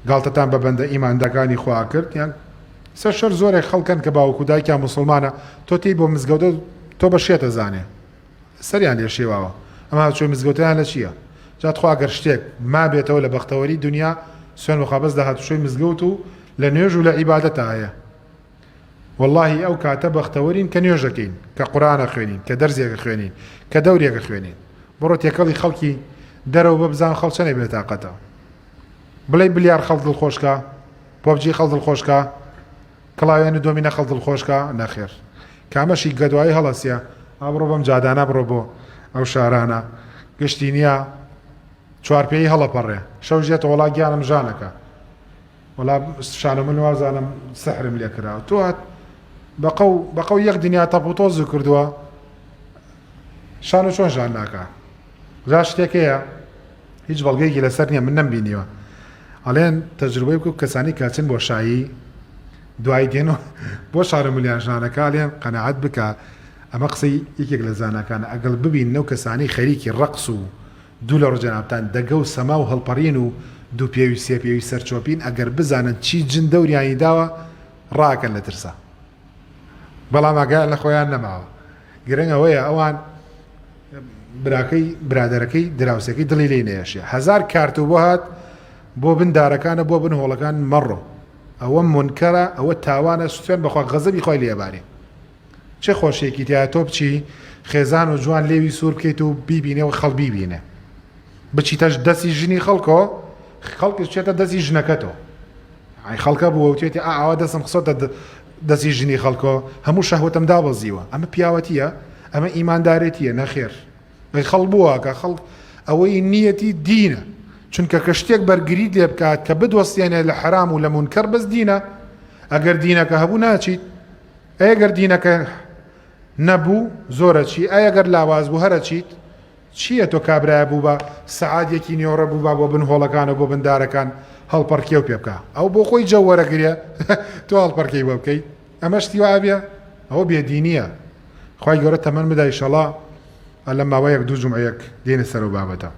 گاڵتەتان بە بەندە ئیماندەکانی خوا کرد یان سەر شەر زۆرێک خەڵکن کە باوکو دایکیان موسڵمانە تۆ تێی بۆ مزگەوتە تۆ بە شێتە زانێ سەریان لێ شێواوە ئەمە چۆی مزگەوتیان لە چییە جات خوا گەر شتێک ما بێتەوە لە بەختەوەری دنیا سوێن وخابەز داهات شوی مزگەوت و لە نوێژ و لە عیبادەتە هەیە واللهی ئەو کاتە بەختەوەرین کە نوێژەکەین کە قورئانە خوێنین کە دەرزێکە خوێنین کە دەورێکە خوێنین بڕۆ تێکەڵی خەڵکی دەرەوە بە بزان خەڵک چەنێ بێتاقەتە بڵێ بلیار خەڵک دڵخۆشکە پۆبجی خەڵک دڵخۆشکە کڵاوێن و دۆمینە خەڵک دڵخۆشکە نەخێر کامەشی گەدوایی هەڵەسیە ئابڕۆ بەم جادانە بڕۆ بۆ ئەو شارانە گشتی نییە چوارپێی هەڵەپەڕێ شەو ژێتە وڵا گیانم ژانەکە وڵا شانە من وازانم سەحرم لێ کراوە تۆ هات بەقەو یەک دنیا تەپ و تۆز کردووە شان و چۆن ژان ناکە جا شتێکەیە هیچ بەڵگەیەکی لەسەر نییە من نەمبینیوە ئەڵێن تەجروبەی بکە کەسانی کاچن بۆ شایی دوای دێنەوە بۆ شارە ملیان ژانەکە لێن قەنەعەت بکە ئەمە قسەی یەکێک لە زانەکانە ئەگەڵ ببین نەو کەسانی خەریکی ڕەقس و دوو لە ڕۆژەناوتان دەگە و سەما و هەڵپەڕین و دوو پێوی سێ پێوی سەرچۆپین ئەگەر بزانن چی جن دەوریانی داوە ڕاکەن لە ترسا بەڵام ئاگایان لە خۆیان نەماوە گرنگ ئەوەیە ئەوان براکەی برادەرەکەی دراوسەکەی دڵی لێ نەیەشێ هەزار کارتو بۆ هات بۆ بندارەکانە بۆ بن هۆڵەکان مەڕۆ ئەوە منکەرە ئەوە تاوانە سوێن بەخوا غەزەبی خۆی لێبارێ چه خۆشێکی تیا تۆ بچی خێزان و جوان لێوی سوور بکەیت و بیبینێ و خەڵ بیبینێ بچیتەش دەستی ژنی خەڵکۆ خەڵکش چێتە دەستی ژنەکەتەوە ئای خەڵکە بووە وتێتی ئاوا دەستم خسۆتە دەستی ژنی خەڵکۆ هەموو شەهوەتم دابەزیوە ئەمە پیاوەتیە ئەمە ئیماندارێتیە نەخێر خەڵ بووە کە خەڵک ئەوەی نیەتی دینە چونکە کە شتێک بەرگریت لێ بکات کە بدوەستێنێ لە حرام و لە مونکەر بەس دینە ئەگەر دینەکە هەبوو ناچیت ئەگەر دینەکە نەبوو زۆرە چی ئەگەر لاواز بوو هەرە چیت چییە تۆ کابرایە بوو بە سەعادێکی نیۆڕە بوو بە بۆ بن هۆڵەکانە بۆ بندارەکان هەڵپەرکێ و پێ بکە ئەو بۆ خۆی جە وەرەگرێ تۆ هەڵپەرکەی بۆ بکەیت ئەمە شتی وابێ ئەوە بێدینیە خی گەورە تەمەن بدای شەڵا لە ماوەیەک دوو جومعەیەک دێنە سەر و بابەتە